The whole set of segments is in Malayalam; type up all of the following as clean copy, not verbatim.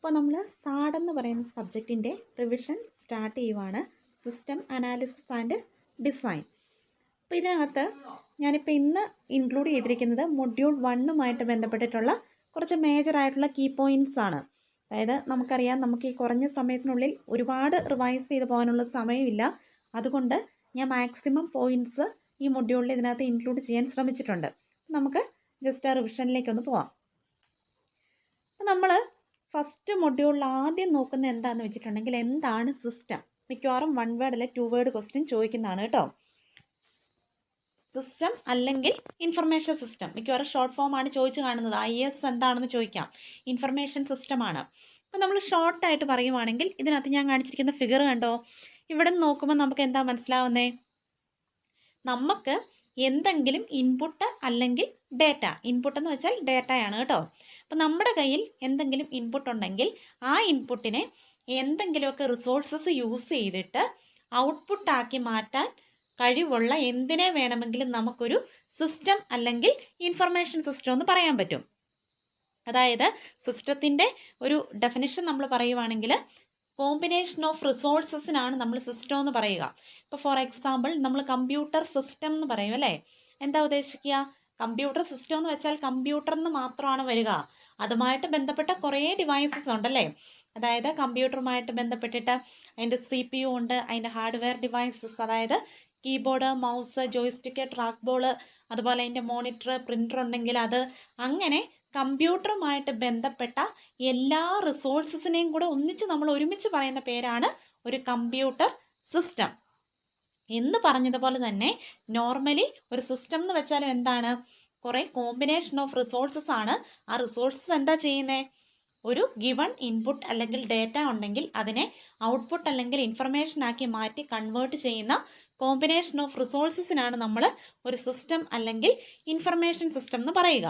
അപ്പോൾ നമ്മൾ സാഡ് എന്ന് പറയുന്ന സബ്ജക്റ്റിൻ്റെ റിവിഷൻ സ്റ്റാർട്ട് ചെയ്യുവാണ്. System analysis and design. അപ്പോൾ ഇതിനകത്ത് ഞാനിപ്പോൾ ഇന്ന് ഇൻക്ലൂഡ് ചെയ്തിരിക്കുന്നത് മൊഡ്യൂൾ 1 ബന്ധപ്പെട്ടിട്ടുള്ള കുറച്ച് മേജറായിട്ടുള്ള കീ പോയിൻറ്റ്സ് ആണ്. അതായത് നമുക്കറിയാം, നമുക്ക് ഈ കുറഞ്ഞ സമയത്തിനുള്ളിൽ ഒരുപാട് റിവൈസ് ചെയ്ത് പോകാനുള്ള സമയമില്ല. അതുകൊണ്ട് ഞാൻ മാക്സിമം പോയിൻറ്റ്സ് ഈ മൊഡ്യൂളിൽ ഇതിനകത്ത് ഇൻക്ലൂഡ് ചെയ്യാൻ ശ്രമിച്ചിട്ടുണ്ട്. നമുക്ക് ജസ്റ്റ് ആ റിവിഷനിലേക്കൊന്ന് പോവാം. അപ്പോൾ നമ്മൾ ഫസ്റ്റ് മൊഡ്യൂളിൽ ആദ്യം നോക്കുന്നത് എന്താണെന്ന് വെച്ചിട്ടുണ്ടെങ്കിൽ, എന്താണ് സിസ്റ്റം. മിക്കവാറും 1 വേർഡ് അല്ലെ 2 വേർഡ് ക്വസ്റ്റ്യൻ ചോദിക്കുന്നതാണ് കേട്ടോ. സിസ്റ്റം അല്ലെങ്കിൽ ഇൻഫർമേഷൻ സിസ്റ്റം മിക്കവാറും ഷോർട്ട് ഫോം ആണ് ചോദിച്ചു കാണുന്നത്. IS എന്താണെന്ന് ചോദിക്കാം. ഇൻഫർമേഷൻ സിസ്റ്റമാണ്. അപ്പോൾ നമ്മൾ ഷോർട്ടായിട്ട് പറയുവാണെങ്കിൽ, ഇതിനകത്ത് ഞാൻ കാണിച്ചിരിക്കുന്ന ഫിഗർ കണ്ടോ. ഇവിടെ നിന്ന് നോക്കുമ്പോൾ നമുക്ക് എന്താ മനസ്സിലാവുന്നേ, നമുക്ക് എന്തെങ്കിലും ഇൻപുട്ട് അല്ലെങ്കിൽ ഡേറ്റ, ഇൻപുട്ട് എന്ന് വെച്ചാൽ ഡേറ്റയാണ് കേട്ടോ. അപ്പം നമ്മുടെ കയ്യിൽ എന്തെങ്കിലും ഇൻപുട്ട് ഉണ്ടെങ്കിൽ ആ ഇൻപുട്ടിനെ എന്തെങ്കിലുമൊക്കെ റിസോഴ്സസ് യൂസ് ചെയ്തിട്ട് ഔട്ട്പുട്ടാക്കി മാറ്റാൻ കഴിവുള്ള എന്തിനെ വേണമെങ്കിലും നമുക്കൊരു സിസ്റ്റം അല്ലെങ്കിൽ ഇൻഫർമേഷൻ സിസ്റ്റം എന്ന് പറയാൻ പറ്റും. അതായത് സിസ്റ്റത്തിൻ്റെ ഒരു ഡെഫിനിഷൻ നമ്മൾ പറയുവാണെങ്കിൽ, കോമ്പിനേഷൻ ഓഫ് റിസോഴ്സസിനാണ് നമ്മൾ സിസ്റ്റം എന്ന് പറയുക. ഇപ്പോൾ ഫോർ എക്സാമ്പിൾ നമ്മൾ കമ്പ്യൂട്ടർ സിസ്റ്റം എന്ന് പറയും അല്ലേ. എന്താ ഉദ്ദേശിക്കുക? കമ്പ്യൂട്ടർ സിസ്റ്റം എന്ന് വെച്ചാൽ കമ്പ്യൂട്ടർ എന്ന് മാത്രമാണ് വരിക. അതുമായിട്ട് ബന്ധപ്പെട്ട കുറേ ഡിവൈസസ് ഉണ്ടല്ലേ. അതായത് കമ്പ്യൂട്ടറുമായിട്ട് ബന്ധപ്പെട്ടിട്ട് അതിൻ്റെ CPU ഉണ്ട്, അതിൻ്റെ ഹാർഡ്വെയർ ഡിവൈസസ്, അതായത് keyboard, mouse, joystick, track ball, അതുപോലെ അതിൻ്റെ മോണിറ്റർ, പ്രിൻ്റർ ഉണ്ടെങ്കിൽ അത്, അങ്ങനെ കമ്പ്യൂട്ടറുമായിട്ട് ബന്ധപ്പെട്ട എല്ലാ റിസോഴ്സസിനെയും കൂടെ ഒന്നിച്ച് നമ്മൾ ഒരുമിച്ച് പറയുന്ന പേരാണ് ഒരു കമ്പ്യൂട്ടർ സിസ്റ്റം. എന്ന് പറഞ്ഞതുപോലെ തന്നെ നോർമലി ഒരു സിസ്റ്റം എന്ന് വെച്ചാലും എന്താണ്, കുറേ കോമ്പിനേഷൻ ഓഫ് റിസോഴ്സസ് ആണ്. ആ റിസോഴ്സസ് എന്താ ചെയ്യുന്നത്, ഒരു ഗിവൺ ഇൻപുട്ട് അല്ലെങ്കിൽ ഡേറ്റ ഉണ്ടെങ്കിൽ അതിനെ ഔട്ട്പുട്ട് അല്ലെങ്കിൽ ഇൻഫർമേഷൻ ആക്കി മാറ്റി കൺവേർട്ട് ചെയ്യുന്ന കോമ്പിനേഷൻ ഓഫ് റിസോഴ്സസിനാണ് നമ്മൾ ഒരു സിസ്റ്റം അല്ലെങ്കിൽ ഇൻഫർമേഷൻ സിസ്റ്റം എന്ന് പറയുക.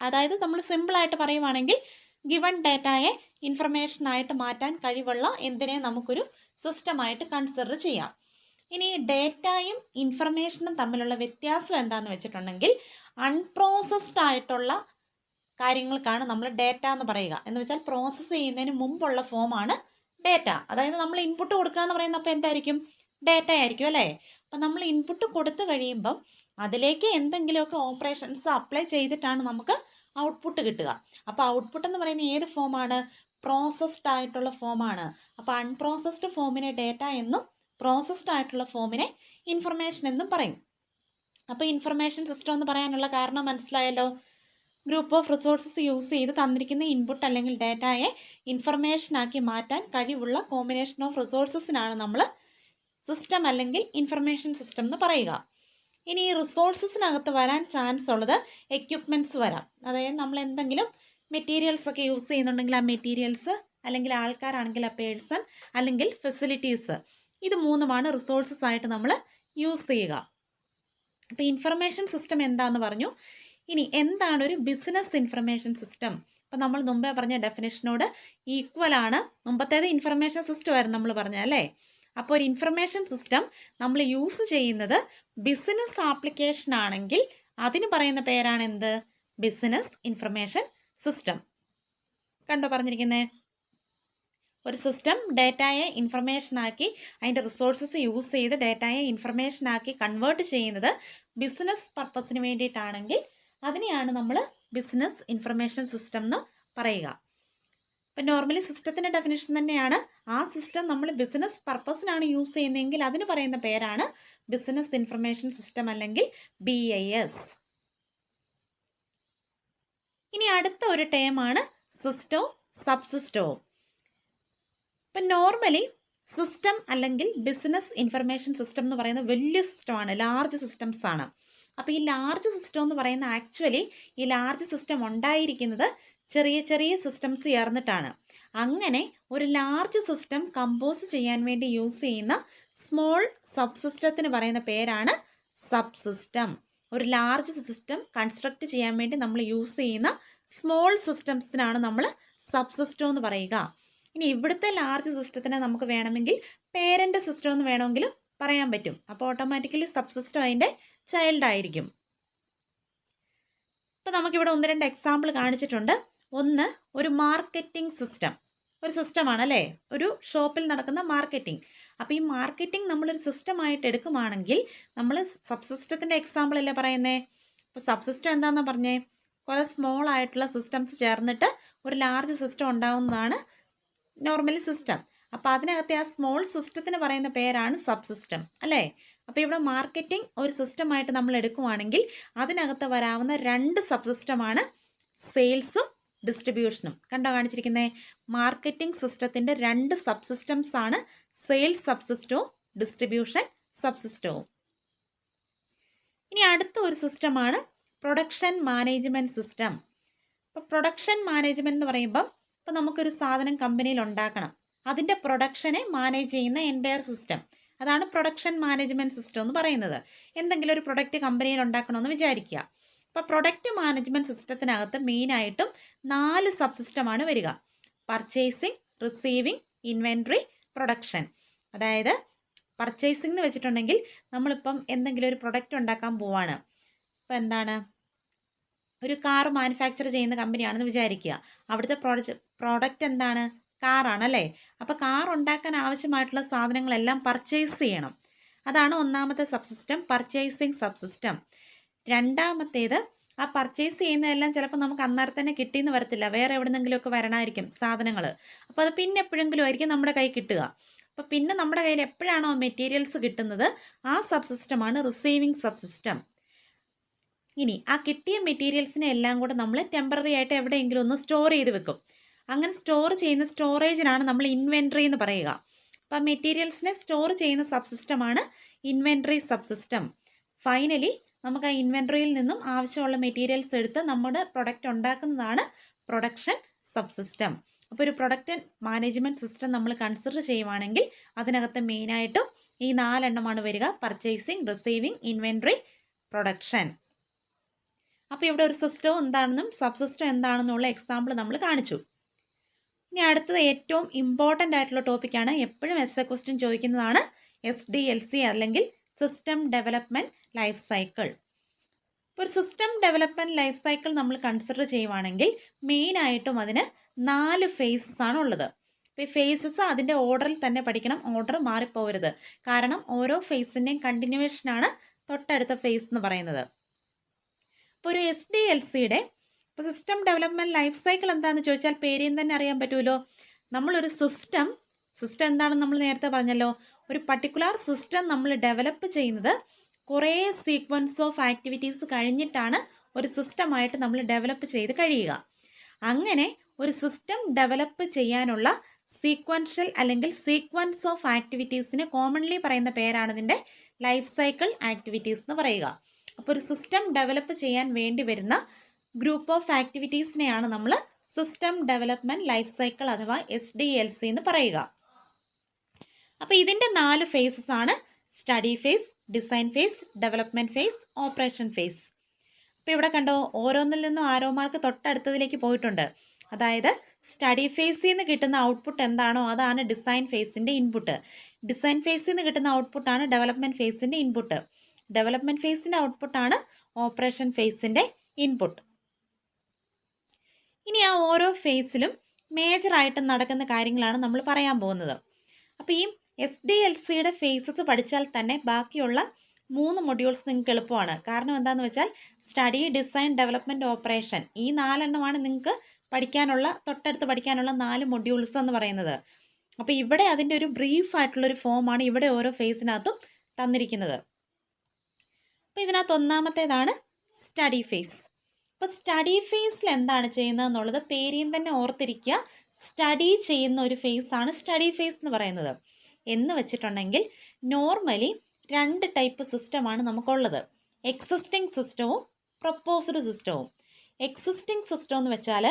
അതായത് നമ്മൾ സിമ്പിളായിട്ട് പറയുവാണെങ്കിൽ, ഗിവൺ ഡേറ്റയെ ഇൻഫർമേഷനായിട്ട് മാറ്റാൻ കഴിവുള്ള എന്തിനെ നമുക്കൊരു സിസ്റ്റമായിട്ട് കൺസിഡർ ചെയ്യാം. ഇനി ഡേറ്റയും ഇൻഫർമേഷനും തമ്മിലുള്ള വ്യത്യാസം എന്താണെന്ന് വെച്ചിട്ടുണ്ടെങ്കിൽ, അൺപ്രോസസ്ഡ് ആയിട്ടുള്ള കാര്യങ്ങൾക്കാണ് നമ്മൾ ഡേറ്റ എന്ന് പറയുക. എന്ന് വെച്ചാൽ പ്രോസസ്സ് ചെയ്യുന്നതിന് മുമ്പുള്ള ഫോമാണ് ഡേറ്റ. അതായത് നമ്മൾ ഇൻപുട്ട് കൊടുക്കുക എന്ന് പറയുന്നത് അപ്പോൾ എന്തായിരിക്കും, ഡേറ്റ ആയിരിക്കും അല്ലേ. അപ്പം നമ്മൾ ഇൻപുട്ട് കൊടുത്തു കഴിയുമ്പം അതിലേക്ക് എന്തെങ്കിലുമൊക്കെ ഓപ്പറേഷൻസ് അപ്ലൈ ചെയ്തിട്ടാണ് നമുക്ക് ഔട്ട്പുട്ട് കിട്ടുക. അപ്പോൾ ഔട്ട്പുട്ട് എന്ന് പറയുന്നത് ഏത് ഫോമാണ്, പ്രോസസ്ഡ് ആയിട്ടുള്ള ഫോമാണ്. അപ്പോൾ അൺപ്രോസസ്ഡ് ഫോമിനെ ഡേറ്റ എന്നും പ്രോസസ്ഡ് ആയിട്ടുള്ള ഫോമിനെ ഇൻഫർമേഷൻ എന്നും പറയും. അപ്പോൾ ഇൻഫർമേഷൻ സിസ്റ്റം എന്ന് പറയാനുള്ള കാരണം മനസ്സിലായല്ലോ. ഗ്രൂപ്പ് ഓഫ് റിസോഴ്സസ് യൂസ് ചെയ്ത് തന്നിരിക്കുന്ന ഇൻപുട്ട് അല്ലെങ്കിൽ ഡേറ്റയെ ഇൻഫർമേഷനാക്കി മാറ്റാൻ കഴിവുള്ള കോമ്പിനേഷൻ ഓഫ് റിസോഴ്സസിനാണ് നമ്മൾ സിസ്റ്റം അല്ലെങ്കിൽ ഇൻഫർമേഷൻ സിസ്റ്റം എന്ന് പറയുക. ഇനി ഈ റിസോഴ്സസിനകത്ത് വരാൻ ചാൻസ് ഉള്ളത് എക്യുപ്മെൻറ്റ്സ് വരാം. അതായത് നമ്മൾ എന്തെങ്കിലും മെറ്റീരിയൽസ് ഒക്കെ യൂസ് ചെയ്യുന്നുണ്ടെങ്കിൽ ആ മെറ്റീരിയൽസ്, അല്ലെങ്കിൽ ആൾക്കാരാണെങ്കിൽ ആ പേഴ്സൺ, അല്ലെങ്കിൽ ഫെസിലിറ്റീസ്, ഇത് മൂന്നുമാണ് റിസോഴ്സസ് ആയിട്ട് നമ്മൾ യൂസ് ചെയ്യുക. അപ്പോൾ ഇൻഫർമേഷൻ സിസ്റ്റം എന്താണെന്ന് പറഞ്ഞു. ഇനി എന്താണ് ഒരു ബിസിനസ് ഇൻഫർമേഷൻ സിസ്റ്റം? അപ്പോൾ നമ്മൾ മുമ്പേ പറഞ്ഞ ഡെഫിനേഷനോട് ഈക്വലാണ്. മുമ്പത്തേത് ഇൻഫർമേഷൻ സിസ്റ്റം ആയിരുന്നു നമ്മൾ പറഞ്ഞ അല്ലേ. അപ്പോൾ ഒരു ഇൻഫർമേഷൻ സിസ്റ്റം നമ്മൾ യൂസ് ചെയ്യുന്നത് ബിസിനസ് ആപ്ലിക്കേഷൻ ആണെങ്കിൽ അതിന് പറയുന്ന പേരാണ് എന്ത്, ബിസിനസ് ഇൻഫർമേഷൻ സിസ്റ്റം. കണ്ടോ പറഞ്ഞിരിക്കുന്നത്. ഒരു സിസ്റ്റം ഡേറ്റയെ ഇൻഫർമേഷനാക്കി, അതിൻ്റെ റിസോഴ്സസ് യൂസ് ചെയ്ത് ഡേറ്റയെ ഇൻഫർമേഷനാക്കി കൺവേർട്ട് ചെയ്യുന്നത് ബിസിനസ് പർപ്പസിന് വേണ്ടിയിട്ടാണെങ്കിൽ അതിനെയാണ് നമ്മൾ ബിസിനസ് ഇൻഫർമേഷൻ സിസ്റ്റം എന്ന് പറയുക. ഇപ്പം നോർമലി സിസ്റ്റത്തിൻ്റെ ഡെഫിനേഷൻ തന്നെയാണ്, ആ സിസ്റ്റം നമ്മൾ ബിസിനസ് പർപ്പസിനാണ് യൂസ് ചെയ്യുന്നതെങ്കിൽ അതിന് പറയുന്ന പേരാണ് ബിസിനസ് ഇൻഫർമേഷൻ സിസ്റ്റം അല്ലെങ്കിൽ BIS. ഇനി അടുത്ത ഒരു ടേമാണ് സിസ്റ്റവും സബ്സിസ്റ്റവും. ഇപ്പം നോർമലി സിസ്റ്റം അല്ലെങ്കിൽ ബിസിനസ് ഇൻഫർമേഷൻ സിസ്റ്റം എന്ന് പറയുന്നത് വലിയ സിസ്റ്റമാണ്, ലാർജ് സിസ്റ്റംസ് ആണ്. അപ്പോൾ ഈ ലാർജ് സിസ്റ്റം എന്ന് പറയുന്ന ആക്ച്വലി ഈ ലാർജ് സിസ്റ്റം ഉണ്ടായിരിക്കുന്നത് ചെറിയ ചെറിയ സിസ്റ്റംസ് ചേർന്നിട്ടാണ്. അങ്ങനെ ഒരു ലാർജ് സിസ്റ്റം കമ്പോസ് ചെയ്യാൻ വേണ്ടി യൂസ് ചെയ്യുന്ന സ്മോൾ സബ് സിസ്റ്റത്തിന് പറയുന്ന പേരാണ് സബ് സിസ്റ്റം. ഒരു ലാർജ് സിസ്റ്റം കൺസ്ട്രക്റ്റ് ചെയ്യാൻ വേണ്ടി നമ്മൾ യൂസ് ചെയ്യുന്ന സ്മോൾ സിസ്റ്റംസിനാണ് നമ്മൾ സബ് സിസ്റ്റം എന്ന് പറയുക. ഇനി ഇവിടുത്തെ ലാർജ് സിസ്റ്റത്തിനെ നമുക്ക് വേണമെങ്കിൽ പേരൻ്റ് സിസ്റ്റം എന്ന് വേണമെങ്കിലും പറയാൻ പറ്റും. അപ്പോൾ ഓട്ടോമാറ്റിക്കലി സബ് സിസ്റ്റം അതിൻ്റെ ചൈൽഡ് ആയിരിക്കും. ഇപ്പോൾ നമുക്കിവിടെ 1-2 എക്സാമ്പിൾ കാണിച്ചിട്ടുണ്ട്. ഒന്ന് ഒരു മാർക്കറ്റിംഗ് സിസ്റ്റം, ഒരു സിസ്റ്റമാണ് അല്ലേ, ഒരു ഷോപ്പിൽ നടക്കുന്ന മാർക്കറ്റിംഗ്. അപ്പോൾ ഈ മാർക്കറ്റിംഗ് നമ്മളൊരു സിസ്റ്റമായിട്ട് എടുക്കുവാണെങ്കിൽ നമ്മൾ സബ് സിസ്റ്റത്തിൻ്റെ എക്സാമ്പിൾ അല്ലേ പറയുന്നത്. അപ്പോൾ സബ് സിസ്റ്റം എന്താണെന്ന് പറഞ്ഞേ, കുറേ സ്മോൾ ആയിട്ടുള്ള സിസ്റ്റംസ് ചേർന്നിട്ട് ഒരു ലാർജ് സിസ്റ്റം ഉണ്ടാവുന്നതാണ് നോർമലി സിസ്റ്റം. അപ്പോൾ അതിനകത്തെ ആ സ്മോൾ സിസ്റ്റത്തിന് പറയുന്ന പേരാണ് സബ് സിസ്റ്റം അല്ലേ. അപ്പോൾ ഇവിടെ മാർക്കറ്റിംഗ് ഒരു സിസ്റ്റമായിട്ട് നമ്മൾ എടുക്കുവാണെങ്കിൽ അതിനകത്ത് വരാവുന്ന 2 സബ് സിസ്റ്റമാണ് സെയിൽസും ഡിസ്ട്രിബ്യൂഷനും. കണ്ടോ കാണിച്ചിരിക്കുന്നത്, മാർക്കറ്റിംഗ് സിസ്റ്റത്തിൻ്റെ 2 സബ് സിസ്റ്റംസ് ആണ് സെയിൽസ് സബ് സിസ്റ്റവും ഡിസ്ട്രിബ്യൂഷൻ സബ് സിസ്റ്റവും. ഇനി അടുത്ത ഒരു സിസ്റ്റമാണ് പ്രൊഡക്ഷൻ മാനേജ്മെൻറ്റ് സിസ്റ്റം. ഇപ്പോൾ പ്രൊഡക്ഷൻ മാനേജ്മെൻറ്റ് എന്ന് പറയുമ്പം ഇപ്പോൾ നമുക്കൊരു സാധനം കമ്പനിയിൽ ഉണ്ടാക്കണം, അതിൻ്റെ പ്രൊഡക്ഷനെ മാനേജ് ചെയ്യുന്ന എൻറ്റയർ സിസ്റ്റം, അതാണ് പ്രൊഡക്ഷൻ മാനേജ്മെൻറ്റ് സിസ്റ്റം എന്ന് പറയുന്നത്. എന്തെങ്കിലും ഒരു പ്രൊഡക്റ്റ് കമ്പനിയിൽ ഉണ്ടാക്കണമെന്ന് വിചാരിക്കുക. അപ്പോൾ പ്രൊഡക്റ്റ് മാനേജ്മെൻറ്റ് സിസ്റ്റത്തിനകത്ത് മെയിനായിട്ടും 4 സബ് സിസ്റ്റമാണ് വരിക. Purchasing, receiving, inventory, production. അതായത് പർച്ചേസിംഗ് എന്ന് വെച്ചിട്ടുണ്ടെങ്കിൽ നമ്മളിപ്പം എന്തെങ്കിലും ഒരു പ്രൊഡക്റ്റ് ഉണ്ടാക്കാൻ പോവാണ്. ഇപ്പോൾ എന്താണ്, ഒരു കാർ മാനുഫാക്ചർ ചെയ്യുന്ന കമ്പനിയാണെന്ന് വിചാരിക്കുക. അവിടുത്തെ പ്രോഡക്റ്റ് എന്താണ്, കാറാണല്ലേ. അപ്പോൾ കാർ ഉണ്ടാക്കാൻ ആവശ്യമായിട്ടുള്ള സാധനങ്ങളെല്ലാം പർച്ചേസ് ചെയ്യണം. അതാണ് ഒന്നാമത്തെ sub system, purchasing sub system. രണ്ടാമത്തേത്, ആ പർച്ചേസ് ചെയ്യുന്നതെല്ലാം ചിലപ്പോൾ നമുക്ക് അന്നേരം തന്നെ കിട്ടിയെന്ന് വരത്തില്ല, വേറെ എവിടെന്നെങ്കിലുമൊക്കെ വരണമായിരിക്കും സാധനങ്ങൾ. അപ്പോൾ അത് പിന്നെ എപ്പോഴെങ്കിലും ആയിരിക്കും നമ്മുടെ കയ്യിൽ കിട്ടുക. അപ്പോൾ പിന്നെ നമ്മുടെ കയ്യിൽ എപ്പോഴാണോ മെറ്റീരിയൽസ് കിട്ടുന്നത് ആ സബ് സിസ്റ്റമാണ് റിസീവിങ് സബ് സിസ്റ്റം. ഇനി ആ കിട്ടിയ മെറ്റീരിയൽസിനെ എല്ലാം കൂടെ നമ്മൾ ടെമ്പററി ആയിട്ട് എവിടെയെങ്കിലും ഒന്ന് സ്റ്റോർ ചെയ്ത് വെക്കും. അങ്ങനെ സ്റ്റോർ ചെയ്യുന്ന സ്റ്റോറേജിനാണ് നമ്മൾ ഇൻവെൻട്രി എന്ന് പറയുക. അപ്പോൾ മെറ്റീരിയൽസിനെ സ്റ്റോർ ചെയ്യുന്ന സബ് സിസ്റ്റമാണ് ഇൻവെൻട്രി സബ് സിസ്റ്റം. ഫൈനലി നമുക്ക് ആ ഇൻവെൻട്രിയിൽ നിന്നും ആവശ്യമുള്ള മെറ്റീരിയൽസ് എടുത്ത് നമ്മുടെ പ്രൊഡക്റ്റ് ഉണ്ടാക്കുന്നതാണ് പ്രൊഡക്ഷൻ സബ് സിസ്റ്റം. അപ്പോൾ ഒരു പ്രൊഡക്റ്റ് മാനേജ്മെൻറ്റ് സിസ്റ്റം നമ്മൾ കൺസിഡർ ചെയ്യുവാണെങ്കിൽ അതിനകത്ത് മെയിനായിട്ടും ഈ 4 എണ്ണമാണ് വരിക: പർച്ചേസിങ്, റിസീവിങ്, ഇൻവെൻട്രി, പ്രൊഡക്ഷൻ. അപ്പോൾ ഇവിടെ ഒരു സിസ്റ്റം എന്താണെന്നും സബ് സിസ്റ്റം എന്താണെന്നുള്ള എക്സാമ്പിൾ നമ്മൾ കാണിച്ചു. ഇനി അടുത്തത് ഏറ്റവും ഇമ്പോർട്ടൻ്റ് ആയിട്ടുള്ള ടോപ്പിക്കാണ്, എപ്പോഴും എസ്എ ക്വസ്റ്റ്യൻ ചോദിക്കുന്നതാണ്, SDLC അല്ലെങ്കിൽ സിസ്റ്റം ഡെവലപ്മെൻറ്റ് ലൈഫ് സൈക്കിൾ. ഇപ്പോൾ ഒരു സിസ്റ്റം ഡെവലപ്മെൻറ്റ് ലൈഫ് സൈക്കിൾ നമ്മൾ കൺസിഡർ ചെയ്യുവാണെങ്കിൽ മെയിനായിട്ടും അതിന് 4 ഫേസസ് ആണ് ഉള്ളത്. അപ്പോൾ ഈ ഫേസസ് അതിൻ്റെ ഓർഡറിൽ തന്നെ പഠിക്കണം, ഓർഡർ മാറിപ്പോകരുത്. കാരണം ഓരോ ഫേസിൻ്റെയും കണ്ടിന്യൂവേഷനാണ് തൊട്ടടുത്ത ഫേസ് എന്ന് പറയുന്നത്. ഇപ്പോൾ ഒരു SDLCയുടെ ഇപ്പോൾ സിസ്റ്റം ഡെവലപ്മെൻറ്റ് ലൈഫ് സൈക്കിൾ എന്താണെന്ന് ചോദിച്ചാൽ പേരിൽ നിന്ന് തന്നെ അറിയാൻ പറ്റുമല്ലോ. നമ്മളൊരു സിസ്റ്റം എന്താണെന്ന് നമ്മൾ നേരത്തെ പറഞ്ഞല്ലോ. ഒരു പർട്ടിക്കുലർ സിസ്റ്റം നമ്മൾ ഡെവലപ്പ് ചെയ്യുന്നത് കുറേ സീക്വൻസ് ഓഫ് ആക്ടിവിറ്റീസ് കഴിഞ്ഞിട്ടാണ് ഒരു സിസ്റ്റമായിട്ട് നമ്മൾ ഡെവലപ്പ് ചെയ്ത് കഴിയുക. അങ്ങനെ ഒരു സിസ്റ്റം ഡെവലപ്പ് ചെയ്യാനുള്ള സീക്വൻഷ്യൽ അല്ലെങ്കിൽ സീക്വൻസ് ഓഫ് ആക്ടിവിറ്റീസിന് കോമൺലി പറയുന്ന പേരാണ് ഇതിൻ്റെ ലൈഫ് സൈക്കിൾ ആക്ടിവിറ്റീസ് എന്ന് പറയുക. അപ്പോൾ ഒരു സിസ്റ്റം ഡെവലപ്പ് ചെയ്യാൻ വേണ്ടി വരുന്ന ഗ്രൂപ്പ് ഓഫ് ആക്ടിവിറ്റീസിനെയാണ് നമ്മൾ സിസ്റ്റം ഡെവലപ്മെൻറ്റ് ലൈഫ് സൈക്കിൾ അഥവാ SDLC എന്ന് പറയുക. അപ്പോൾ ഇതിൻ്റെ 4 ഫേസസ് ആണ്: study phase, design phase, development phase, operation phase. അപ്പോൾ ഇവിടെ കണ്ടോ, ഓരോന്നിൽ നിന്നും ആരോ മാർക്ക് തൊട്ടടുത്തതിലേക്ക് പോയിട്ടുണ്ട്. അതായത് സ്റ്റഡി ഫേസിൽ നിന്ന് കിട്ടുന്ന ഔട്ട്പുട്ട് എന്താണോ അതാണ് ഡിസൈൻ ഫേസിൻ്റെ ഇൻപുട്ട്. ഡിസൈൻ ഫേസിൽ നിന്ന് കിട്ടുന്ന ഔട്ട്പുട്ടാണ് ഡെവലപ്മെൻറ്റ് ഫേസിൻ്റെ ഇൻപുട്ട്. ഡെവലപ്മെൻറ്റ് ഫേസിൻ്റെ ഔട്ട്പുട്ടാണ് ഓപ്പറേഷൻ ഫേസിൻ്റെ ഇൻപുട്ട്. ഇനി ആ ഓരോ ഫേസിലും മേജറായിട്ട് നടക്കുന്ന കാര്യങ്ങളാണ് നമ്മൾ പറയാൻ പോകുന്നത്. അപ്പോൾ ഈ SDLCയുടെ ഫേസസ് പഠിച്ചാൽ തന്നെ ബാക്കിയുള്ള 3 മൊഡ്യൂൾസ് നിങ്ങൾക്ക് എളുപ്പമാണ്. കാരണം എന്താണെന്ന് വെച്ചാൽ സ്റ്റഡി, ഡിസൈൻ, ഡെവലപ്മെൻറ്റ്, ഓപ്പറേഷൻ, ഈ 4 എണ്ണമാണ് നിങ്ങൾക്ക് തൊട്ടടുത്ത് പഠിക്കാനുള്ള 4 മൊഡ്യൂൾസ് എന്ന് പറയുന്നത്. അപ്പോൾ ഇവിടെ അതിൻ്റെ ഒരു ബ്രീഫായിട്ടുള്ളൊരു ഫോമാണ് ഇവിടെ ഓരോ ഫേസിനകത്തും തന്നിരിക്കുന്നത്. അപ്പോൾ ഇതിനകത്ത് ഒന്നാമത്തേതാണ് സ്റ്റഡി ഫേസ്. അപ്പോൾ സ്റ്റഡി ഫേസിൽ എന്താണ് ചെയ്യുന്നത് എന്നുള്ളത് പേരിൽ തന്നെ ഓർത്തിരിക്കുക. സ്റ്റഡി ചെയ്യുന്ന ഒരു ഫേസാണ് സ്റ്റഡി ഫേസ് എന്ന് പറയുന്നത്. എന്ന് വെച്ചിട്ടുണ്ടെങ്കിൽ നോർമലി 2 ടൈപ്പ് സിസ്റ്റമാണ് നമുക്കുള്ളത്: എക്സിസ്റ്റിംഗ് സിസ്റ്റവും പ്രൊപ്പോസ്ഡ് സിസ്റ്റവും. എക്സിസ്റ്റിംഗ് സിസ്റ്റം എന്ന് വെച്ചാൽ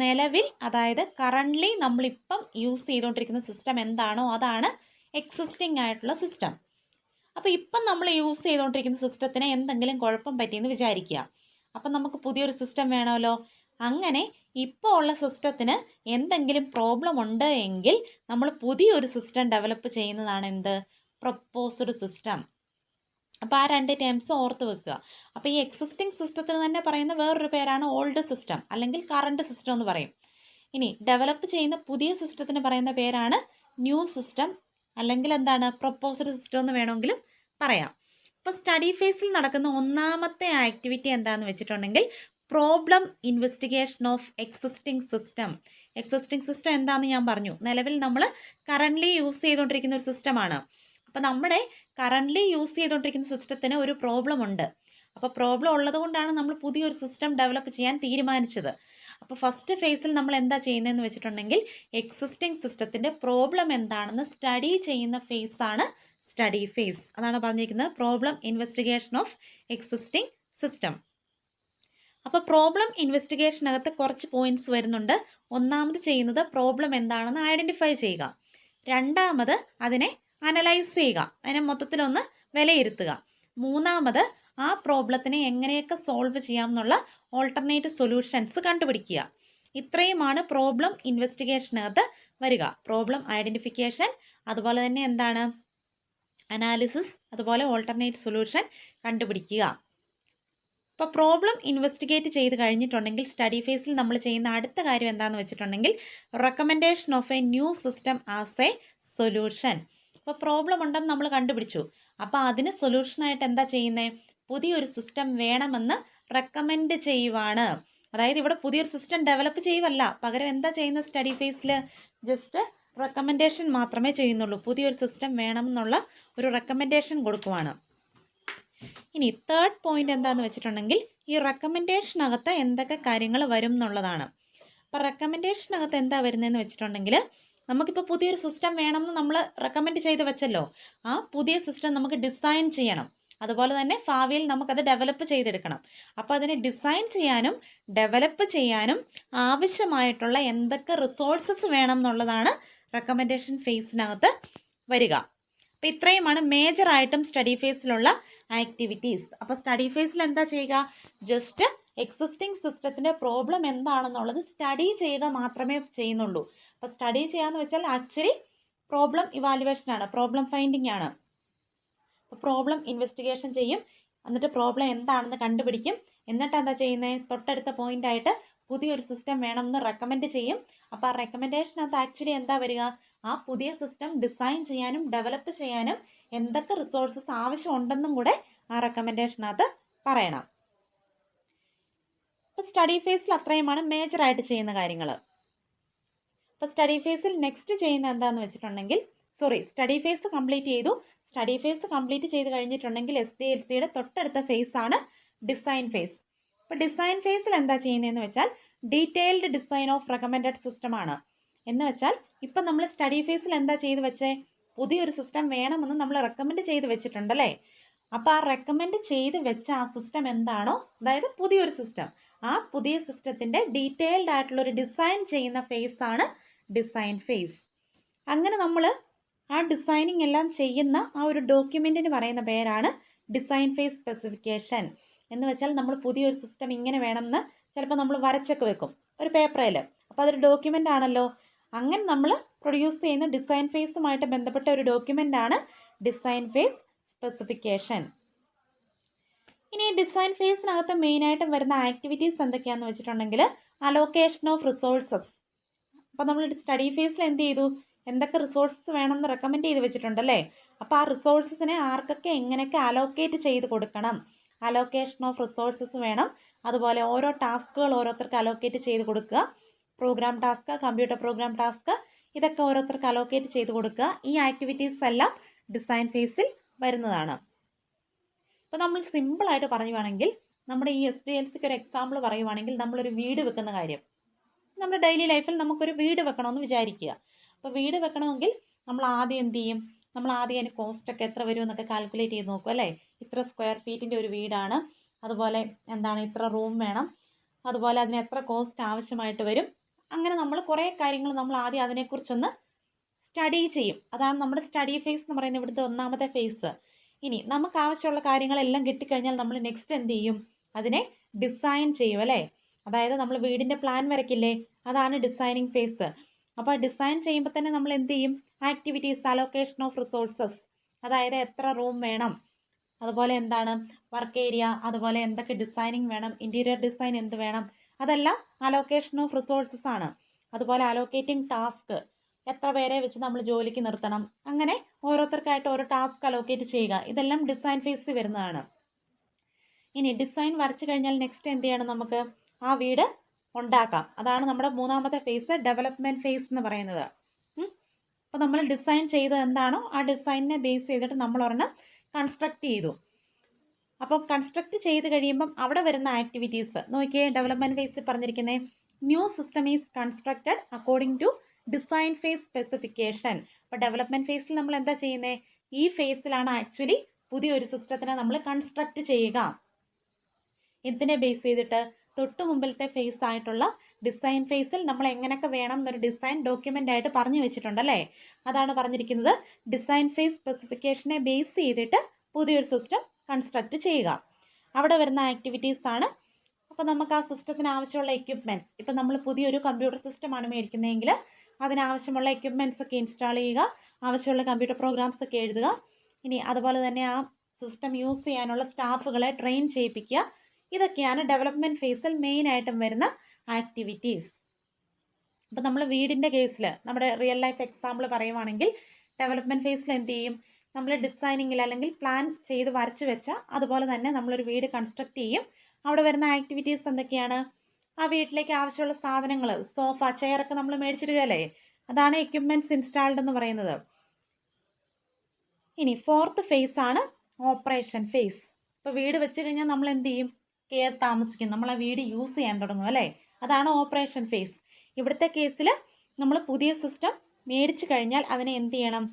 നിലവിൽ, അതായത് കറൻ്റ്ലി നമ്മളിപ്പം യൂസ് ചെയ്തുകൊണ്ടിരിക്കുന്ന സിസ്റ്റം എന്താണോ അതാണ് എക്സിസ്റ്റിംഗ് ആയിട്ടുള്ള സിസ്റ്റം. അപ്പോൾ ഇപ്പം നമ്മൾ യൂസ് ചെയ്തുകൊണ്ടിരിക്കുന്ന സിസ്റ്റത്തിന് എന്തെങ്കിലും കുഴപ്പം പറ്റിയെന്ന് വിചാരിക്കുക. അപ്പം നമുക്ക് പുതിയൊരു സിസ്റ്റം വേണമല്ലോ. അങ്ങനെ ഇപ്പോൾ ഉള്ള സിസ്റ്റത്തിന് എന്തെങ്കിലും പ്രോബ്ലം ഉണ്ട് എങ്കിൽ നമ്മൾ പുതിയൊരു സിസ്റ്റം ഡെവലപ്പ് ചെയ്യുന്നതാണ് എന്ത്, പ്രൊപ്പോസ്ഡ് സിസ്റ്റം. അപ്പോൾ ആ രണ്ട് ടേംസ് ഓർത്ത് വെക്കുക. അപ്പോൾ ഈ എക്സിസ്റ്റിംഗ് സിസ്റ്റത്തിന് തന്നെ പറയുന്ന വേറൊരു പേരാണ് ഓൾഡ് സിസ്റ്റം അല്ലെങ്കിൽ കറണ്ട് സിസ്റ്റം എന്ന് പറയും. ഇനി ഡെവലപ്പ് ചെയ്യുന്ന പുതിയ സിസ്റ്റത്തിന് പറയുന്ന പേരാണ് ന്യൂ സിസ്റ്റം അല്ലെങ്കിൽ എന്താണ് പ്രൊപ്പോസ്ഡ് സിസ്റ്റം എന്ന് വേണമെങ്കിലും പറയാം. ഇപ്പോൾ സ്റ്റഡി ഫേസിൽ നടക്കുന്ന ഒന്നാമത്തെ ആക്ടിവിറ്റി എന്താണെന്ന് വെച്ചിട്ടുണ്ടെങ്കിൽ problem investigation of existing system. Existing system എന്താണെന്ന് ഞാൻ പറഞ്ഞു. നിലവിൽ നമ്മൾ കറൻ്റ്ലി യൂസ് ചെയ്തുകൊണ്ടിരിക്കുന്ന ഒരു സിസ്റ്റമാണ്. അപ്പോൾ നമ്മുടെ കറൻ്റ്ലി യൂസ് ചെയ്തുകൊണ്ടിരിക്കുന്ന സിസ്റ്റത്തിന് ഒരു പ്രോബ്ലം ഉണ്ട്. അപ്പോൾ പ്രോബ്ലം ഉള്ളത് കൊണ്ടാണ് നമ്മൾ പുതിയൊരു സിസ്റ്റം ഡെവലപ്പ് ചെയ്യാൻ തീരുമാനിച്ചത്. അപ്പോൾ ഫസ്റ്റ് ഫേസിൽ നമ്മൾ എന്താ ചെയ്യുന്നതെന്ന് വെച്ചിട്ടുണ്ടെങ്കിൽ എക്സിസ്റ്റിംഗ് സിസ്റ്റത്തിൻ്റെ പ്രോബ്ലം എന്താണെന്ന് സ്റ്റഡി ചെയ്യുന്ന ഫേസാണ് സ്റ്റഡി ഫേസ്. അതാണ് പറഞ്ഞിരിക്കുന്നത് problem investigation of existing system. അപ്പോൾ പ്രോബ്ലം ഇൻവെസ്റ്റിഗേഷനകത്ത് കുറച്ച് പോയിന്റ്സ് വരുന്നുണ്ട്. ഒന്നാമത് ചെയ്യുന്നത് പ്രോബ്ലം എന്താണെന്ന് ഐഡൻറ്റിഫൈ ചെയ്യുക. രണ്ടാമത് അതിനെ അനലൈസ് ചെയ്യുക, അതിനെ മൊത്തത്തിലൊന്ന് വിലയിരുത്തുക. മൂന്നാമത് ആ പ്രോബ്ലത്തിനെ എങ്ങനെയൊക്കെ സോൾവ് ചെയ്യാം എന്നുള്ള ഓൾട്ടർനേറ്റീവ് സൊല്യൂഷൻസ് കണ്ടുപിടിക്കുക. ഇത്രയുമാണ് പ്രോബ്ലം ഇൻവെസ്റ്റിഗേഷനകത്ത് വരിക. പ്രോബ്ലം ഐഡൻറ്റിഫിക്കേഷൻ, അതുപോലെ തന്നെ എന്താണ് അനാലിസിസ്, അതുപോലെ ഓൾട്ടർനേറ്റീവ് സൊല്യൂഷൻ കണ്ടുപിടിക്കുക. ഇപ്പോൾ പ്രോബ്ലം ഇൻവെസ്റ്റിഗേറ്റ് ചെയ്ത് കഴിഞ്ഞിട്ടുണ്ടെങ്കിൽ സ്റ്റഡി ഫേസിൽ നമ്മൾ ചെയ്യുന്ന അടുത്ത കാര്യം എന്താണെന്ന് വെച്ചിട്ടുണ്ടെങ്കിൽ recommendation of A new system as A solution. ഇപ്പോൾ പ്രോബ്ലം ഉണ്ടെന്ന് നമ്മൾ കണ്ടുപിടിച്ചു. അപ്പോൾ അതിന് സൊല്യൂഷനായിട്ട് എന്താ ചെയ്യുന്നത്? പുതിയൊരു സിസ്റ്റം വേണമെന്ന് റെക്കമെൻഡ് ചെയ്യുവാണ്. അതായത് ഇവിടെ പുതിയൊരു സിസ്റ്റം ഡെവലപ്പ് ചെയ്യുവല്ല, പകരം എന്താ ചെയ്യുന്നത്? സ്റ്റഡി ഫേസിൽ ജസ്റ്റ് റെക്കമെൻഡേഷൻ മാത്രമേ ചെയ്യുന്നുള്ളൂ. പുതിയൊരു സിസ്റ്റം വേണമെന്നുള്ള ഒരു റെക്കമെൻഡേഷൻ കൊടുക്കുവാണ്. ഇനി തേർഡ് പോയിന്റ് എന്താണെന്ന് വെച്ചിട്ടുണ്ടെങ്കിൽ ഈ റെക്കമെൻഡേഷനകത്ത് എന്തൊക്കെ കാര്യങ്ങൾ വരും എന്നുള്ളതാണ്. അപ്പോൾ റെക്കമെൻഡേഷനകത്ത് എന്താ വരുന്നതെന്ന് വെച്ചിട്ടുണ്ടെങ്കിൽ നമുക്കിപ്പോൾ പുതിയൊരു സിസ്റ്റം വേണമെന്ന് നമ്മൾ റെക്കമെൻഡ് ചെയ്ത് വെച്ചല്ലോ. ആ പുതിയ സിസ്റ്റം നമുക്ക് ഡിസൈൻ ചെയ്യണം. അതുപോലെ തന്നെ ഭാവിയിൽ നമുക്കത് ഡെവലപ്പ് ചെയ്തെടുക്കണം. അപ്പോൾ അതിനെ ഡിസൈൻ ചെയ്യാനും ഡെവലപ്പ് ചെയ്യാനും ആവശ്യമായിട്ടുള്ള എന്തൊക്കെ റിസോഴ്സസ് വേണം എന്നുള്ളതാണ് റെക്കമെൻഡേഷൻ ഫേസിനകത്ത് വരിക. അപ്പോൾ ഇത്രയുമാണ് മേജറായിട്ടും സ്റ്റഡി ഫേസിലുള്ള ആക്ടിവിറ്റീസ്. അപ്പോൾ സ്റ്റഡി ഫേസിൽ എന്താ ചെയ്യുക? ജസ്റ്റ് എക്സിസ്റ്റിംഗ് സിസ്റ്റത്തിൻ്റെ പ്രോബ്ലം എന്താണെന്നുള്ളത് സ്റ്റഡി ചെയ്യുക മാത്രമേ ചെയ്യുന്നുള്ളൂ. അപ്പോൾ സ്റ്റഡി ചെയ്യാന്ന് വെച്ചാൽ ആക്ച്വലി പ്രോബ്ലം ഇവാലുവേഷനാണ്, പ്രോബ്ലം ഫൈൻഡിങ് ആണ്. അപ്പോൾ പ്രോബ്ലം ഇൻവെസ്റ്റിഗേഷൻ ചെയ്യും, എന്നിട്ട് പ്രോബ്ലം എന്താണെന്ന് കണ്ടുപിടിക്കും. എന്നിട്ട് എന്താ ചെയ്യുന്നത്? തൊട്ടടുത്ത പോയിൻ്റായിട്ട് പുതിയൊരു സിസ്റ്റം വേണമെന്ന് റെക്കമെൻഡ് ചെയ്യും. അപ്പോൾ ആ റെക്കമെൻഡേഷനകത്ത് ആക്ച്വലി എന്താ വരിക? ആ പുതിയ സിസ്റ്റം ഡിസൈൻ ചെയ്യാനും ഡെവലപ്പ് ചെയ്യാനും എന്തൊക്കെ റിസോഴ്സസ് ആവശ്യമുണ്ടെന്നും കൂടെ ആ റെക്കമെൻഡേഷനകത്ത് പറയണം. അപ്പോൾ സ്റ്റഡി ഫേസിൽ അത്രയുമാണ് മേജറായിട്ട് ചെയ്യുന്ന കാര്യങ്ങൾ. അപ്പോൾ സ്റ്റഡി ഫേസിൽ നെക്സ്റ്റ് ചെയ്യുന്ന എന്താണെന്ന് വെച്ചിട്ടുണ്ടെങ്കിൽ സ്റ്റഡി ഫേസ് കംപ്ലീറ്റ് ചെയ്തു. സ്റ്റഡി ഫേസ് കംപ്ലീറ്റ് ചെയ്ത് കഴിഞ്ഞിട്ടുണ്ടെങ്കിൽ SDLCയുടെ തൊട്ടടുത്ത ഫേസാണ് ഡിസൈൻ ഫേസ്. അപ്പോൾ ഡിസൈൻ ഫേസിൽ എന്താ ചെയ്യുന്നതെന്ന് വെച്ചാൽ ഡീറ്റെയിൽഡ് ഡിസൈൻ ഓഫ് റെക്കമെൻഡഡ് സിസ്റ്റമാണ്. എന്ന് വെച്ചാൽ ഇപ്പം നമ്മൾ സ്റ്റഡി ഫേസിൽ എന്താ ചെയ്ത് വെച്ചേ? പുതിയൊരു സിസ്റ്റം വേണമെന്ന് നമ്മൾ റെക്കമെൻഡ് ചെയ്ത് വെച്ചിട്ടുണ്ടല്ലേ. അപ്പോൾ ആ റെക്കമെൻഡ് ചെയ്ത് വെച്ച ആ സിസ്റ്റം എന്താണോ, അതായത് പുതിയൊരു സിസ്റ്റം, ആ പുതിയ സിസ്റ്റത്തിൻ്റെ ഡീറ്റെയിൽഡ് ആയിട്ടുള്ളൊരു ഡിസൈൻ ചെയ്യുന്ന ഫേസാണ് ഡിസൈൻ ഫേസ്. അങ്ങനെ നമ്മൾ ആ ഡിസൈനിങ് എല്ലാം ചെയ്യുന്ന ആ ഒരു ഡോക്യുമെൻറ്റിന് പറയുന്ന പേരാണ് ഡിസൈൻ ഫേസ് സ്പെസിഫിക്കേഷൻ. എന്ന് വെച്ചാൽ നമ്മൾ പുതിയൊരു സിസ്റ്റം ഇങ്ങനെ വേണമെന്ന് ചിലപ്പോൾ നമ്മൾ വരച്ചൊക്കെ വെക്കും ഒരു പേപ്പറിൽ. അപ്പോൾ അതൊരു ഡോക്യുമെൻ്റ് ആണല്ലോ. അങ്ങനെ നമ്മൾ പ്രൊഡ്യൂസ് ചെയ്യുന്ന ഡിസൈൻ ഫേസുമായിട്ട് ബന്ധപ്പെട്ട ഒരു ഡോക്യുമെൻ്റാണ് ഡിസൈൻ ഫേസ് സ്പെസിഫിക്കേഷൻ. ഇനി ഡിസൈൻ ഫേസിനകത്ത് മെയിനായിട്ടും വരുന്ന ആക്ടിവിറ്റീസ് എന്തൊക്കെയാണെന്ന് വെച്ചിട്ടുണ്ടെങ്കിൽ അലോക്കേഷൻ ഓഫ് റിസോഴ്സസ്. അപ്പോൾ നമ്മൾ സ്റ്റഡി ഫേസിൽ എന്ത് ചെയ്തു? എന്തൊക്കെ റിസോഴ്സസ് വേണമെന്ന് റെക്കമെൻഡ് ചെയ്ത് വെച്ചിട്ടുണ്ടല്ലേ. അപ്പോൾ ആ റിസോഴ്സസിനെ ആർക്കൊക്കെ എങ്ങനെയൊക്കെ അലോക്കേറ്റ് ചെയ്ത് കൊടുക്കണം, അലോക്കേഷൻ ഓഫ് റിസോഴ്സസ് വേണം. അതുപോലെ ഓരോ ടാസ്കുകൾ ഓരോരുത്തർക്ക് അലോക്കേറ്റ് ചെയ്ത് കൊടുക്കുക. Program task, computer program task, ഇതൊക്കെ ഓരോരുത്തർക്ക് അലോക്കേറ്റ് ചെയ്ത് കൊടുക്കുക. ഈ ആക്ടിവിറ്റീസ് എല്ലാം ഡിസൈൻ ഫേസിൽ വരുന്നതാണ്. ഇപ്പോൾ നമ്മൾ സിമ്പിളായിട്ട് പറയുവാണെങ്കിൽ നമ്മുടെ ഈ SDLCക്ക് ഒരു എക്സാമ്പിൾ പറയുവാണെങ്കിൽ നമ്മളൊരു വീട് വെക്കുന്ന കാര്യം, നമ്മുടെ ഡെയിലി ലൈഫിൽ നമുക്കൊരു വീട് വെക്കണമെന്ന് വിചാരിക്കുക. അപ്പോൾ വീട് വെക്കണമെങ്കിൽ നമ്മൾ ആദ്യം എന്ത് ചെയ്യും? നമ്മൾ ആദ്യം അതിന് കോസ്റ്റൊക്കെ എത്ര വരും എന്നൊക്കെ കാൽക്കുലേറ്റ് ചെയ്ത് നോക്കും അല്ലേ. ഇത്ര സ്ക്വയർ ഫീറ്റിൻ്റെ ഒരു വീടാണ്, അതുപോലെ എന്താണ് ഇത്ര റൂം വേണം, അതുപോലെ അതിന് എത്ര കോസ്റ്റ് ആവശ്യമായിട്ട് വരും. അങ്ങനെ നമ്മൾ കുറേ കാര്യങ്ങൾ നമ്മൾ ആദ്യം അതിനെക്കുറിച്ചൊന്ന് സ്റ്റഡി ചെയ്യും. അതാണ് നമ്മുടെ സ്റ്റഡി ഫേസ് എന്ന് പറയുന്നത്, ഇവിടുത്തെ ഒന്നാമത്തെ ഫേസ്. ഇനി നമുക്ക് ആവശ്യമുള്ള കാര്യങ്ങളെല്ലാം കിട്ടിക്കഴിഞ്ഞാൽ നമ്മൾ നെക്സ്റ്റ് എന്ത് ചെയ്യും? അതിനെ ഡിസൈൻ ചെയ്യും അല്ലേ. അതായത് നമ്മൾ വീടിൻ്റെ പ്ലാൻ വരയ്ക്കില്ലേ, അതാണ് ഡിസൈനിങ് ഫേസ്. അപ്പോൾ ഡിസൈൻ ചെയ്യുമ്പോൾ തന്നെ നമ്മൾ എന്ത് ചെയ്യും? ആക്ടിവിറ്റീസ്, അലോക്കേഷൻ ഓഫ് റിസോഴ്സസ്, അതായത് എത്ര റൂം വേണം, അതുപോലെ എന്താണ് വർക്ക് ഏരിയ, അതുപോലെ എന്തൊക്കെ ഡിസൈനിങ് വേണം, ഇൻറ്റീരിയർ ഡിസൈൻ എന്ത് വേണം, അതെല്ലാം അലോക്കേഷൻ ഓഫ് റിസോഴ്സസ് ആണ്. അതുപോലെ അലോക്കേറ്റിംഗ് ടാസ്ക്, എത്ര പേരെ വെച്ച് നമ്മൾ ജോലിക്ക് നിർത്തണം, അങ്ങനെ ഓരോരുത്തർക്കായിട്ട് ഓരോ ടാസ്ക് അലോക്കേറ്റ് ചെയ്യുക, ഇതെല്ലാം ഡിസൈൻ ഫേസിൽ വരുന്നതാണ്. ഇനി ഡിസൈൻ വരച്ചു കഴിഞ്ഞാൽ നെക്സ്റ്റ് എന്ത് ചെയ്യണം, നമുക്ക് ആ വീട് ഉണ്ടാക്കാം. അതാണ് നമ്മുടെ മൂന്നാമത്തെ ഫേസ്, ഡെവലപ്മെൻറ്റ് ഫേസ് എന്ന് പറയുന്നത്. അപ്പോൾ നമ്മൾ ഡിസൈൻ ചെയ്തത് എന്താണോ ആ ഡിസൈനിനെ ബേസ് ചെയ്തിട്ട് നമ്മൾ ഒരെണ്ണം കൺസ്ട്രക്ട് ചെയ്തു. അപ്പോൾ കൺസ്ട്രക്ട് ചെയ്ത് കഴിയുമ്പം അവിടെ വരുന്ന ആക്ടിവിറ്റീസ് നോക്കിയേ. ഡെവലപ്മെൻറ്റ് ഫേസിൽ പറഞ്ഞിരിക്കുന്നത് new system is constructed according to design phase specification. അപ്പോൾ ഡെവലപ്മെൻറ്റ് ഫേസിൽ നമ്മൾ എന്താ ചെയ്യുന്നത്, ഈ ഫേസിലാണ് ആക്ച്വലി പുതിയൊരു സിസ്റ്റത്തിനെ നമ്മൾ കൺസ്ട്രക്ട് ചെയ്യുക. എന്തിനെ ബേസ് ചെയ്തിട്ട്, തൊട്ട് മുമ്പിലത്തെ ഫേസ് ആയിട്ടുള്ള ഡിസൈൻ ഫേസിൽ നമ്മൾ എങ്ങനെയൊക്കെ വേണം എന്നൊരു ഡിസൈൻ ഡോക്യുമെൻ്റ് ആയിട്ട് പറഞ്ഞു വെച്ചിട്ടുണ്ടല്ലേ. അതാണ് പറഞ്ഞിരിക്കുന്നത് ഡിസൈൻ ഫേസ് സ്പെസിഫിക്കേഷനെ ബേസ് ചെയ്തിട്ട് പുതിയൊരു സിസ്റ്റം കൺസ്ട്രക്ട് ചെയ്യുക. അവിടെ വരുന്ന ആക്ടിവിറ്റീസ് ആണ്. അപ്പോൾ നമുക്ക് ആ സിസ്റ്റത്തിന് ആവശ്യമുള്ള എക്യുപ്മെൻറ്റ്സ്, ഇപ്പം നമ്മൾ പുതിയൊരു കമ്പ്യൂട്ടർ സിസ്റ്റമാണ് മേടിക്കുന്നതെങ്കിൽ അതിനാവശ്യമുള്ള എക്യുപ്മെൻറ്റ്സ് ഒക്കെ ഇൻസ്റ്റാൾ ചെയ്യുക, ആവശ്യമുള്ള കമ്പ്യൂട്ടർ പ്രോഗ്രാംസ് ഒക്കെ എഴുതുക. ഇനി അതുപോലെ തന്നെ ആ സിസ്റ്റം യൂസ് ചെയ്യാനുള്ള സ്റ്റാഫുകളെ ട്രെയിൻ ചെയ്യിപ്പിക്കുക. ഇതൊക്കെയാണ് ഡെവലപ്മെൻറ്റ് ഫേസിൽ മെയിനായിട്ടും വരുന്ന ആക്ടിവിറ്റീസ്. അപ്പോൾ നമ്മൾ വീടിൻ്റെ കേസിൽ നമ്മുടെ റിയൽ ലൈഫ് എക്സാമ്പിൾ പറയുവാണെങ്കിൽ ഡെവലപ്മെൻറ്റ് ഫേസിൽ എന്ത് ചെയ്യും, നമ്മൾ ഡിസൈനിങ്ങിൽ അല്ലെങ്കിൽ പ്ലാൻ ചെയ്ത് വരച്ചു വെച്ച അതുപോലെ തന്നെ നമ്മളൊരു വീട് കൺസ്ട്രക്ട് ചെയ്യും. അവിടെ വരുന്ന ആക്ടിവിറ്റീസ് എന്തൊക്കെയാണ്, ആ വീട്ടിലേക്ക് ആവശ്യമുള്ള സാധനങ്ങൾ, സോഫ, ചെയറൊക്കെ നമ്മൾ മേടിച്ചിടുകയല്ലേ, അതാണ് എക്യുപ്മെൻറ്റ്സ് ഇൻസ്റ്റാൾഡ് എന്ന് പറയുന്നത്. ഇനി ഫോർത്ത് ഫേസ് ആണ് ഓപ്പറേഷൻ ഫേസ്. ഇപ്പോൾ വീട് വെച്ച് കഴിഞ്ഞാൽ നമ്മൾ എന്ത് ചെയ്യും, കയറി താമസിക്കും, നമ്മൾ ആ വീട് യൂസ് ചെയ്യാൻ തുടങ്ങും അല്ലേ, അതാണ് ഓപ്പറേഷൻ ഫേസ്. ഇവിടുത്തെ കേസിൽ നമ്മൾ പുതിയ സിസ്റ്റം മേടിച്ചു കഴിഞ്ഞാൽ അതിനെ എന്ത് ചെയ്യണം,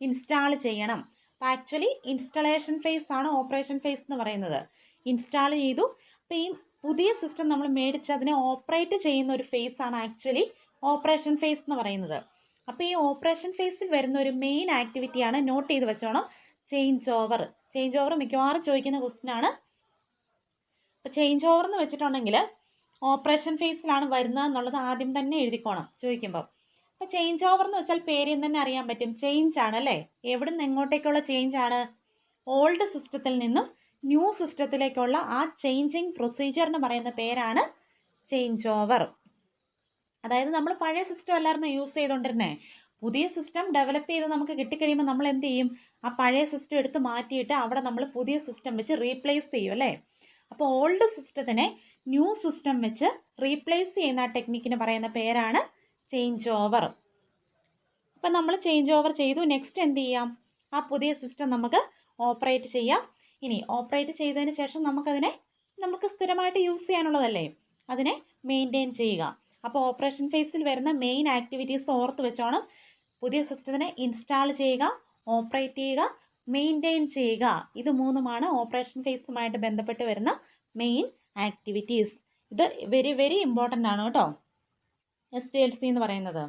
ഇൻസ്റ്റാൾ ചെയ്യണം. അപ്പോൾ ആക്ച്വലി ഇൻസ്റ്റലേഷൻ ഫേസ് ആണ് ഓപ്പറേഷൻ ഫേസ് എന്ന് പറയുന്നത്. ഇൻസ്റ്റാൾ ചെയ്തു, അപ്പോൾ ഈ പുതിയ സിസ്റ്റം നമ്മൾ മേടിച്ച് അതിനെ ഓപ്പറേറ്റ് ചെയ്യുന്ന ഒരു ഫേസ് ആണ് ആക്ച്വലി ഓപ്പറേഷൻ ഫേസ് എന്ന് പറയുന്നത്. അപ്പോൾ ഈ ഓപ്പറേഷൻ ഫേസിൽ വരുന്ന ഒരു മെയിൻ ആക്ടിവിറ്റിയാണ്, നോട്ട് ചെയ്ത് വെച്ചോണം, ചേഞ്ച് ഓവർ. ചേഞ്ച് ഓവർ മിക്കവാറും ചോദിക്കുന്ന ക്വസ്റ്റ്യൻ ആണ്. അപ്പോൾ ചേഞ്ച് ഓവർ എന്ന് വെച്ചിട്ടുണ്ടെങ്കിൽ ഓപ്പറേഷൻ ഫേസിലാണ് വരുന്നത് എന്നുള്ളത് ആദ്യം തന്നെ എഴുതിക്കോണം ചോദിക്കുമ്പോൾ. അപ്പോൾ ചേഞ്ച് ഓവർ എന്ന് വെച്ചാൽ പേരിൽ തന്നെ അറിയാൻ പറ്റും, ചേഞ്ച് ആണ് അല്ലേ. എവിടെ നിന്ന് എങ്ങോട്ടേക്കുള്ള ചേഞ്ച് ആണ്, ഓൾഡ് സിസ്റ്റത്തിൽ നിന്നും ന്യൂ സിസ്റ്റത്തിലേക്കുള്ള ആ ചേഞ്ചിങ് പ്രൊസീജിയറിന് പറയുന്ന പേരാണ് ചേഞ്ച് ഓവർ. അതായത് നമ്മൾ പഴയ സിസ്റ്റം അല്ലായിരുന്നു യൂസ് ചെയ്തുകൊണ്ടിരുന്നത്, പുതിയ സിസ്റ്റം ഡെവലപ്പ് ചെയ്ത് നമുക്ക് കിട്ടിക്കഴിയുമ്പോൾ നമ്മൾ എന്ത് ചെയ്യും, ആ പഴയ സിസ്റ്റം എടുത്ത് മാറ്റിയിട്ട് അവിടെ നമ്മൾ പുതിയ സിസ്റ്റം വെച്ച് റീപ്ലേസ് ചെയ്യും അല്ലേ. അപ്പോൾ ഓൾഡ് സിസ്റ്റത്തിനെ ന്യൂ സിസ്റ്റം വെച്ച് റീപ്ലേസ് ചെയ്യുന്ന ആ ടെക്നിക്കിന് പറയുന്ന പേരാണ് ചേഞ്ച് ഓവർ. അപ്പം നമ്മൾ ചേഞ്ച് ഓവർ ചെയ്തു, നെക്സ്റ്റ് എന്ത് ചെയ്യാം, ആ പുതിയ സിസ്റ്റം നമുക്ക് ഓപ്പറേറ്റ് ചെയ്യാം. ഇനി ഓപ്പറേറ്റ് ചെയ്തതിന് ശേഷം നമുക്ക് സ്ഥിരമായിട്ട് യൂസ് ചെയ്യാനുള്ളതല്ലേ, അതിനെ മെയിൻറ്റെയിൻ ചെയ്യുക. അപ്പോൾ ഓപ്പറേഷൻ ഫേസിൽ വരുന്ന മെയിൻ ആക്ടിവിറ്റീസ് ഓർത്ത് വെച്ചോണം, പുതിയ സിസ്റ്റത്തിനെ ഇൻസ്റ്റാൾ ചെയ്യുക, ഓപ്പറേറ്റ് ചെയ്യുക, മെയിൻറ്റെയിൻ ചെയ്യുക. ഇത് മൂന്നുമാണ് ഓപ്പറേഷൻ ഫേസുമായിട്ട് ബന്ധപ്പെട്ട് വരുന്ന മെയിൻ ആക്ടിവിറ്റീസ്. ഇത് വെരി വെരി ഇമ്പോർട്ടൻ്റ് ആണ് കേട്ടോ, SDLC എന്ന് പറയുന്നത്.